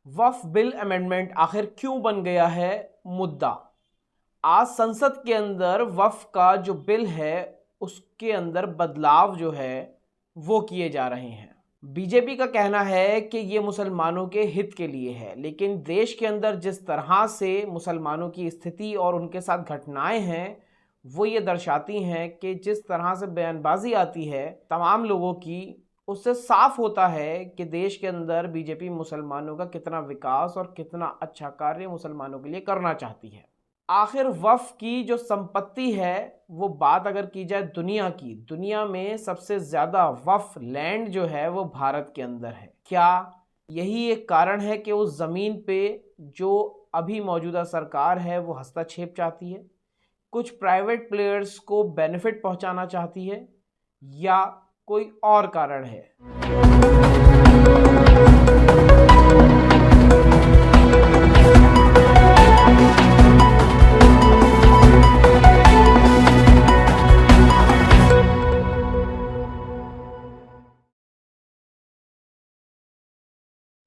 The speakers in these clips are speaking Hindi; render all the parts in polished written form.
वक्फ बिल अमेंडमेंट आखिर क्यों बन गया है मुद्दा। आज संसद के अंदर वक्फ का जो बिल है उसके अंदर बदलाव जो है वो किए जा रहे हैं। बीजेपी का कहना है कि ये मुसलमानों के हित के लिए है, लेकिन देश के अंदर जिस तरह से मुसलमानों की स्थिति और उनके साथ घटनाएं हैं वो ये दर्शाती हैं कि जिस तरह से बयानबाजी आती है तमाम लोगों की, उससे साफ होता है कि देश के अंदर बीजेपी मुसलमानों का कितना विकास और कितना अच्छा कार्य मुसलमानों के लिए करना चाहती है। आखिर वक्फ की जो संपत्ति है वो बात अगर की जाए दुनिया में सबसे ज्यादा वक्फ लैंड जो है वो भारत के अंदर है। क्या यही एक कारण है कि उस जमीन पे जो अभी मौजूदा सरकार है वो हस्तक्षेप चाहती है, कुछ प्राइवेट प्लेयर्स को बेनिफिट पहुंचाना चाहती है, या कोई और कारण है?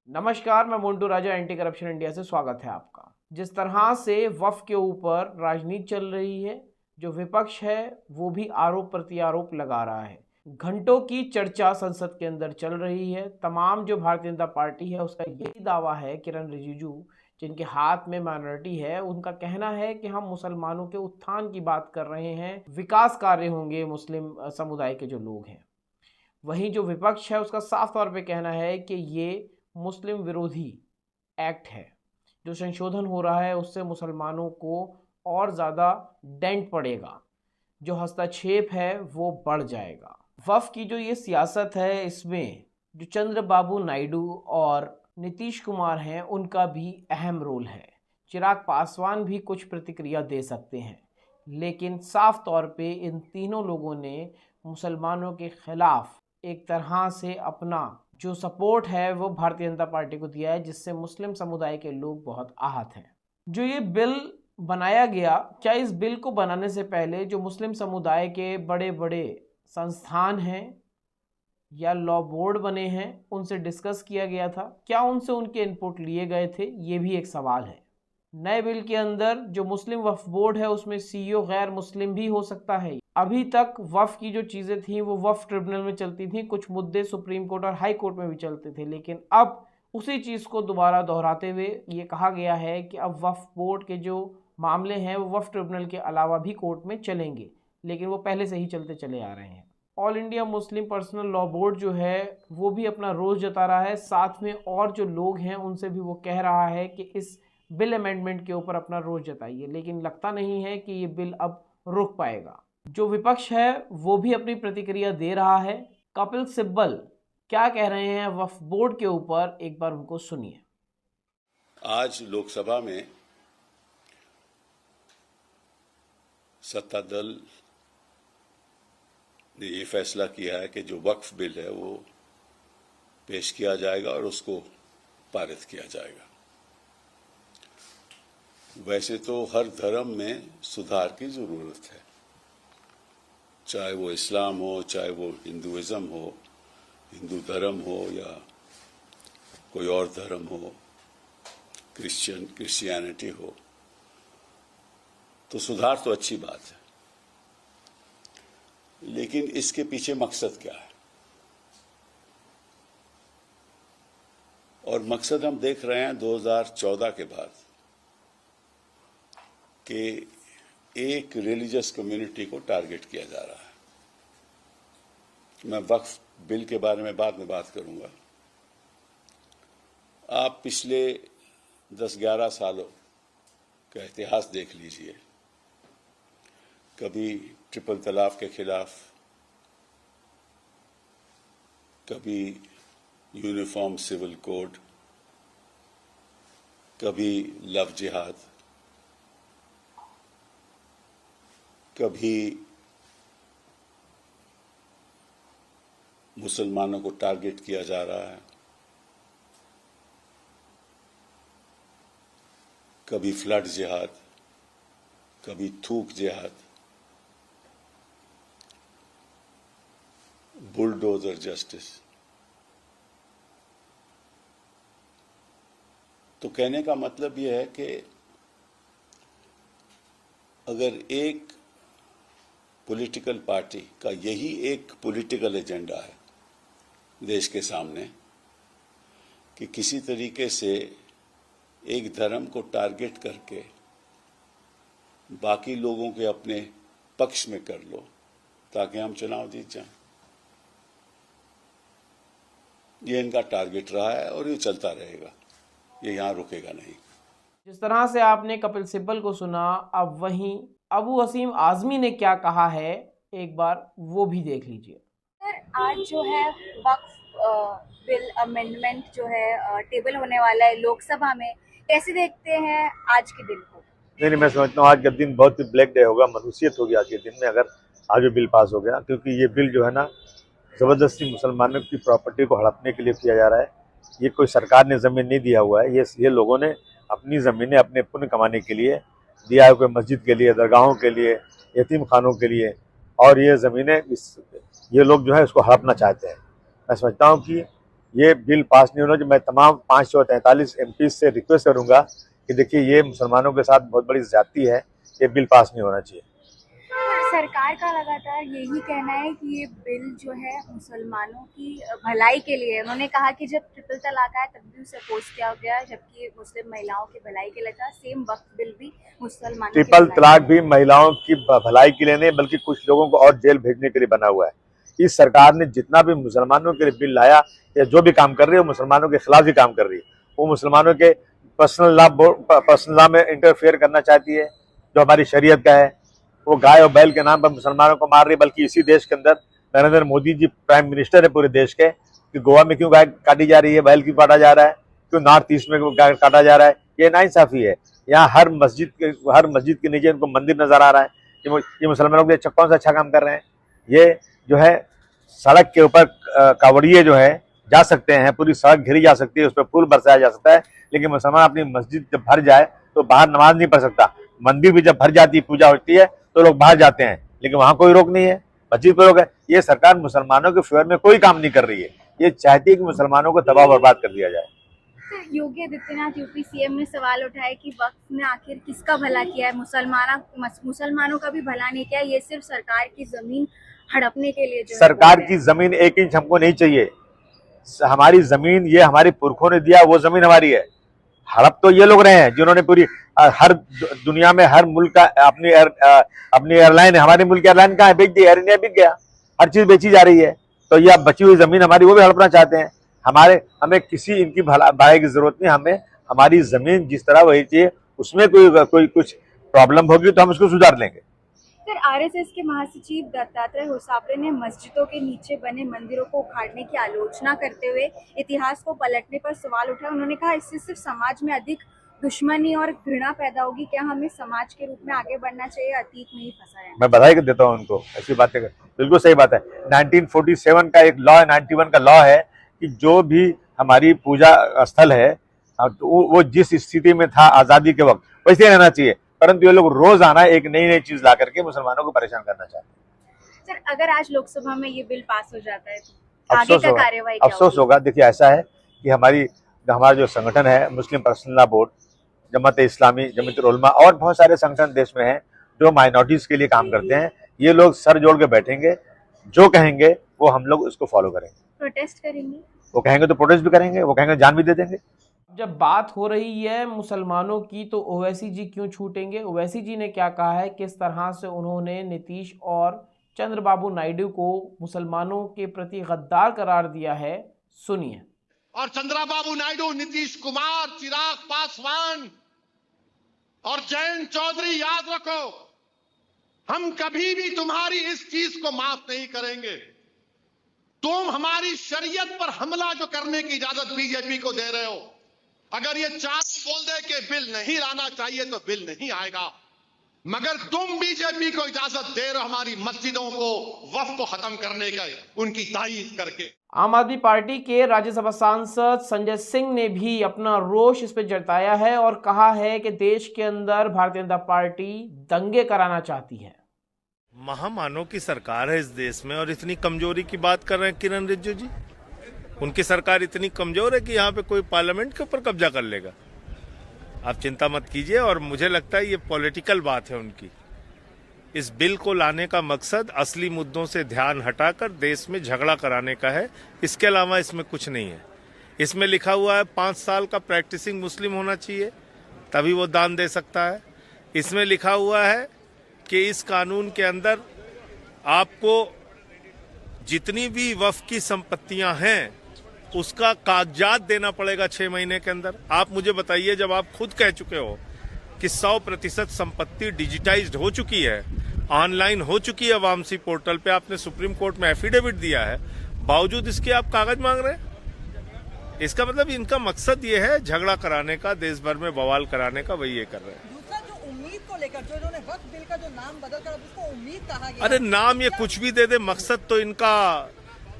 नमस्कार, मैं मोन्टू राजा, एंटी करप्शन इंडिया से स्वागत है आपका। जिस तरह से वक्फ के ऊपर राजनीति चल रही है, जो विपक्ष है वो भी आरोप प्रत्यारोप लगा रहा है। घंटों की चर्चा संसद के अंदर चल रही है। तमाम जो भारतीय जनता पार्टी है उसका यही दावा है, किरण रिजिजू जिनके हाथ में माइनॉरिटी है, उनका कहना है कि हम मुसलमानों के उत्थान की बात कर रहे हैं, विकास कार्य होंगे मुस्लिम समुदाय के जो लोग हैं। वहीं जो विपक्ष है उसका साफ तौर पे कहना है कि ये मुस्लिम विरोधी एक्ट है, जो संशोधन हो रहा है उससे मुसलमानों को और ज़्यादा डेंट पड़ेगा, जो हस्तक्षेप है वो बढ़ जाएगा। वक्फ की जो ये सियासत है इसमें जो चंद्रबाबू नायडू और नीतीश कुमार हैं उनका भी अहम रोल है। चिराग पासवान भी कुछ प्रतिक्रिया दे सकते हैं, लेकिन साफ तौर पे इन तीनों लोगों ने मुसलमानों के खिलाफ एक तरह से अपना जो सपोर्ट है वो भारतीय जनता पार्टी को दिया है, जिससे मुस्लिम समुदाय के लोग बहुत आहत हैं। जो ये बिल बनाया गया, क्या इस बिल को बनाने से पहले जो मुस्लिम समुदाय के बड़े बड़े संस्थान हैं या लॉ बोर्ड बने हैं उनसे डिस्कस किया गया था? क्या उनसे उनके इनपुट लिए गए थे? ये भी एक सवाल है। नए बिल के अंदर जो मुस्लिम वक्फ बोर्ड है उसमें सीईओ गैर मुस्लिम भी हो सकता है। अभी तक वक्फ की जो चीज़ें थी वो वक्फ ट्रिब्यूनल में चलती थी, कुछ मुद्दे सुप्रीम कोर्ट और हाई कोर्ट में भी चलते थे, लेकिन अब उसी चीज़ को दोबारा दोहराते हुए ये कहा गया है कि अब वक्फ बोर्ड के जो मामले हैं वो वक्फ ट्रिब्यूनल के अलावा भी कोर्ट में चलेंगे, लेकिन वो पहले से ही चलते चले आ रहे हैं। All India Muslim personal law board जो है वो भी अपना रोष जता रहा है, साथ में और जो लोग हैं उनसे भी वो कह रहा है कि इस बिल अमेंडमेंट के ऊपर अपना रोष जताइए, लेकिन लगता नहीं है कि ये बिल अब रुक पाएगा। जो विपक्ष है वो भी अपनी प्रतिक्रिया दे रहा है। कपिल सिब्बल क्या कह रहे हैं वक्फ बोर्ड के ऊपर, एक बार उनको सुनिए। आज लोकसभा में सत्ता दल ने ये फैसला किया है कि जो वक्फ बिल है वो पेश किया जाएगा और उसको पारित किया जाएगा। वैसे तो हर धर्म में सुधार की जरूरत है, चाहे वो इस्लाम हो, चाहे वो हिंदुइज्म हो, हिंदू धर्म हो या कोई और धर्म हो, क्रिश्चियनिटी हो, तो सुधार तो अच्छी बात है, लेकिन इसके पीछे मकसद क्या है? और मकसद हम देख रहे हैं 2014 के बाद कि एक रिलीजियस कम्युनिटी को टारगेट किया जा रहा है। मैं वक्फ बिल के बारे में बाद में बात करूंगा। आप पिछले 10-11 सालों का इतिहास देख लीजिए। कभी ट्रिपल तलाक के खिलाफ, कभी यूनिफॉर्म सिविल कोड, कभी लव जिहाद, कभी मुसलमानों को टारगेट किया जा रहा है, कभी फ्लड जिहाद, कभी थूक जिहाद, बुलडोजर जस्टिस। तो कहने का मतलब यह है कि अगर एक पॉलिटिकल पार्टी का यही एक पॉलिटिकल एजेंडा है देश के सामने कि किसी तरीके से एक धर्म को टारगेट करके बाकी लोगों के अपने पक्ष में कर लो ताकि हम चुनाव जीत जाएं, ये इनका टारगेट रहा है और ये चलता रहेगा, ये यहां रुकेगा नहीं। जिस तरह से आपने कपिल सिब्बल को सुना, अब वहीं अबू असीम आजमी ने क्या कहा है, एक बार वो भी देख लीजिए। सर, आज जो है वक्फ बिल अमेंडमेंट जो है टेबल होने वाला है लोकसभा में, कैसे देखते हैं आज के दिन को? नहीं, मैं समझता हूँ आज का दिन बहुत ही ब्लैक डे होगा, मनुष्यत होगी आज के दिन में अगर आज वो बिल पास हो गया, क्योंकि ये बिल जो है ना ज़बरदस्ती मुसलमानों की प्रॉपर्टी को हड़पने के लिए किया जा रहा है। ये कोई सरकार ने ज़मीन नहीं दिया हुआ है, ये लोगों ने अपनी ज़मीनें अपने पुण्य कमाने के लिए दिया है, कोई मस्जिद के लिए, दरगाहों के लिए, यतीम खानों के लिए, और ये ज़मीनें ये लोग जो है उसको हड़पना चाहते हैं। मैं समझता हूँ कि ये बिल पास नहीं होना चाहिए। मैं तमाम 543 MP से रिक्वेस्ट करूँगा कि देखिए ये मुसलमानों के साथ बहुत बड़ी ज़्यादती है, ये बिल पास नहीं होना चाहिए। सरकार का लगातार यही कहना है कि ये बिल जो है मुसलमानों की भलाई के लिए है। उन्होंने कहा कि जब ट्रिपल तलाक आया तब भी उसे अपोज किया गया, जबकि मुस्लिम महिलाओं की भलाई के लिए था। सेम वक्फ बिल भी मुसलमानों की ट्रिपल तलाक भी महिलाओं की भलाई के लिए नहीं बल्कि कुछ लोगों को और जेल भेजने के लिए बना हुआ है। इस सरकार ने जितना भी मुसलमानों के लिए बिल लाया या जो भी काम कर रही है वो मुसलमानों के खिलाफ ही काम कर रही है। वो मुसलमानों के पर्सनल लॉ में इंटरफेयर करना चाहती है जो हमारी शरीयत का है। वो गाय और बैल के नाम पर मुसलमानों को मार रही है। बल्कि इसी देश के अंदर नरेंद्र मोदी जी प्राइम मिनिस्टर है पूरे देश के, कि गोवा में क्यों गाय काटी जा रही है, बैल क्यों काटा जा रहा है, क्यों नॉर्थ ईस्ट में गाय काटा जा रहा है, ये नाइंसाफी है। यहाँ हर मस्जिद के नीचे इनको मंदिर नजर आ रहा है। ये मुसलमानों के लिए कौन सा अच्छा काम कर रहे हैं। ये जो है सड़क के ऊपर कावड़िए जो है जा सकते हैं, पूरी सड़क घिरी जा सकती है, उस पर फूल बरसाया जा सकता है, लेकिन मुसलमान अपनी मस्जिद जब भर जाए तो बाहर नमाज नहीं पढ़ सकता। मंदिर भी जब भर जाती है, पूजा होती है तो लोग बाहर जाते हैं, लेकिन वहां कोई रोक नहीं है, मस्जिद पर रोक है। ये सरकार मुसलमानों के फेवर में कोई काम नहीं कर रही है, ये चाहती है कि मुसलमानों को तबाह बर्बाद कर दिया जाए। योगी आदित्यनाथ यूपी CM ने सवाल उठाया कि वक्फ ने आखिर किसका भला किया है, मुसलमानों का भी भला नहीं किया, ये सिर्फ सरकार की जमीन हड़पने के लिए। सरकार की जमीन 1 इंच हमको नहीं चाहिए। हमारी जमीन ये हमारे पुरखों ने दिया, वो जमीन हमारी है। हड़प तो ये लोग रहे हैं जिन्होंने पूरी हर दुनिया में हर मुल्क का अपनी एयरलाइन, हमारे मुल्क की एयरलाइन कहाँ है, बेच दी, एयर इंडिया बिक गया, हर चीज बेची जा रही है। तो ये बची हुई जमीन हमारी वो भी हड़पना चाहते हैं। हमें किसी इनकी भलाई की जरूरत नहीं, हमें हमारी जमीन जिस तरह वही चाहिए, उसमें कोई कुछ प्रॉब्लम होगी तो हम उसको सुधार लेंगे। सर, RSS के महासचिव दत्तात्रेय होसाबड़े ने मस्जिदों के नीचे बने मंदिरों को उखाड़ने की आलोचना करते हुए इतिहास को पलटने पर सवाल उठाया। उन्होंने कहा इससे सिर्फ समाज में अधिक दुश्मनी और घृणा पैदा होगी। क्या हमें समाज के रूप में आगे बढ़ना चाहिए, अतीत में ही फंसा है? मैं बधाई देता हूँ उनको, ऐसी बातें बिल्कुल सही बात है। 1947 का एक लॉ है, 91 का लॉ है कि जो भी हमारी पूजा स्थल है तो वो जिस स्थिति में था आजादी के वक्त वैसे रहना चाहिए, परंतु ये लोग रोजाना एक नई चीज ला करके मुसलमानों को परेशान करना चाहते हैं। सर, अगर आज लोकसभा में ये बिल पास हो जाता है तो आगे का कार्यवाही क्या अफसोस होगा। देखिए ऐसा है कि हमारा जो संगठन है मुस्लिम personal law board, Jamaat Islami, Jamiat Ulama और बहुत सारे संगठन देश में हैं जो माइनॉरिटीज के लिए काम करते हैं। ये लोग सर जोड़ के बैठेंगे, जो कहेंगे वो हम लोग उसको फॉलो करेंगे। प्रोटेस्ट करेंगे, वो कहेंगे तो प्रोटेस्ट भी करेंगे, वो कहेंगे जान भी दे देंगे। जब बात हो रही है मुसलमानों की तो ओवैसी जी क्यों छूटेंगे। ओवैसी जी ने क्या कहा है, किस तरह से उन्होंने नीतीश और चंद्रबाबू नायडू को मुसलमानों के प्रति गद्दार करार दिया है, सुनिए। और चंद्रबाबू नायडू, नीतीश कुमार, चिराग पासवान और जयंत चौधरी, याद रखो, हम कभी भी तुम्हारी इस चीज को माफ नहीं करेंगे। तुम हमारी शरीयत पर हमला जो करने की इजाजत बीजेपी को दे रहे हो, अगर ये चारों बोल दे कि बिल नहीं लाना चाहिए तो बिल नहीं आएगा, मगर तुम बीजेपी को इजाजत दे रहे हो हमारी मस्जिदों को, वक्फ को खत्म करने का, उनकी तायीद करके। आम आदमी पार्टी के राज्यसभा सांसद संजय सिंह ने भी अपना रोष इस पर जताया है और कहा है कि देश के अंदर भारतीय जनता पार्टी दंगे कराना चाहती है। महामानव की सरकार है इस देश में और इतनी कमजोरी की बात कर रहे हैं किरण रिजिजू जी। उनकी सरकार इतनी कमजोर है कि यहाँ पे कोई पार्लियामेंट के ऊपर कब्जा कर लेगा। आप चिंता मत कीजिए। और मुझे लगता है ये पॉलिटिकल बात है उनकी। इस बिल को लाने का मकसद असली मुद्दों से ध्यान हटाकर देश में झगड़ा कराने का है, इसके अलावा इसमें कुछ नहीं है। इसमें लिखा हुआ है 5 साल का प्रैक्टिसिंग मुस्लिम होना चाहिए, तभी वो दान दे सकता है। इसमें लिखा हुआ है कि इस कानून के अंदर आपको जितनी भी वक्फ की संपत्तियां हैं उसका कागजात देना पड़ेगा 6 महीने के अंदर। आप मुझे बताइए, जब आप खुद कह चुके हो कि 100% संपत्ति डिजिटाइज्ड हो चुकी है, ऑनलाइन हो चुकी है वामसी पोर्टल पे, आपने सुप्रीम कोर्ट में एफिडेविट दिया है, बावजूद इसके आप कागज मांग रहे हैं। इसका मतलब इनका मकसद ये है झगड़ा कराने का, देश भर में बवाल कराने का, वही ये कर रहे हैं। दूसरा जो उम्मीद को लेकर जो इन्होंने वक्फ बिल का जो नाम बदलकर उसको उम्मीद कहा गया। अरे नाम ये कुछ भी दे दे, मकसद तो इनका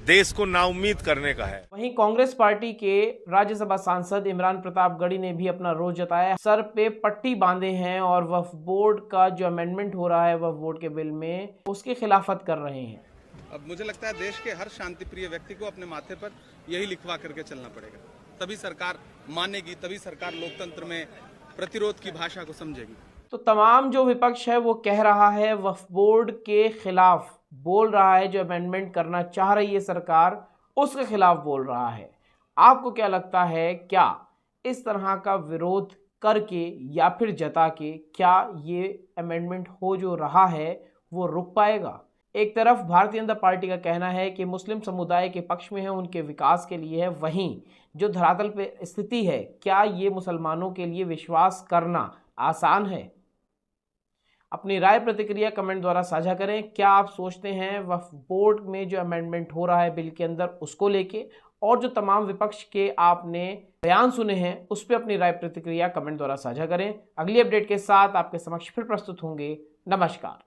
देश को नाउम्मीद करने का है। वहीं कांग्रेस पार्टी के राज्यसभा सांसद इमरान प्रतापगढ़ी ने भी अपना रोष जताया, सर पे पट्टी बांधे हैं और वक्फ बोर्ड का जो अमेंडमेंट हो रहा है वक्फ बोर्ड के बिल में, उसकी खिलाफत कर रहे हैं। अब मुझे लगता है देश के हर शांति प्रिय व्यक्ति को अपने माथे पर यही लिखवा करके चलना पड़ेगा, तभी सरकार मानेगी, तभी सरकार लोकतंत्र में प्रतिरोध की भाषा को समझेगी। तो तमाम जो विपक्ष है वो कह रहा है वक्फ बोर्ड के खिलाफ बोल रहा है, जो अमेंडमेंट करना चाह रही है सरकार उसके खिलाफ बोल रहा है। आपको क्या लगता है, क्या इस तरह का विरोध करके या फिर जता के क्या ये अमेंडमेंट हो जो रहा है वो रुक पाएगा? एक तरफ भारतीय जनता पार्टी का कहना है कि मुस्लिम समुदाय के पक्ष में है, उनके विकास के लिए है, वहीं जो धरातल पे स्थिति है, क्या ये मुसलमानों के लिए विश्वास करना आसान है? अपनी राय प्रतिक्रिया कमेंट द्वारा साझा करें। क्या आप सोचते हैं वक्फ बोर्ड में जो अमेंडमेंट हो रहा है बिल के अंदर उसको लेके, और जो तमाम विपक्ष के आपने बयान सुने हैं उस पर अपनी राय प्रतिक्रिया कमेंट द्वारा साझा करें। अगली अपडेट के साथ आपके समक्ष फिर प्रस्तुत होंगे। नमस्कार।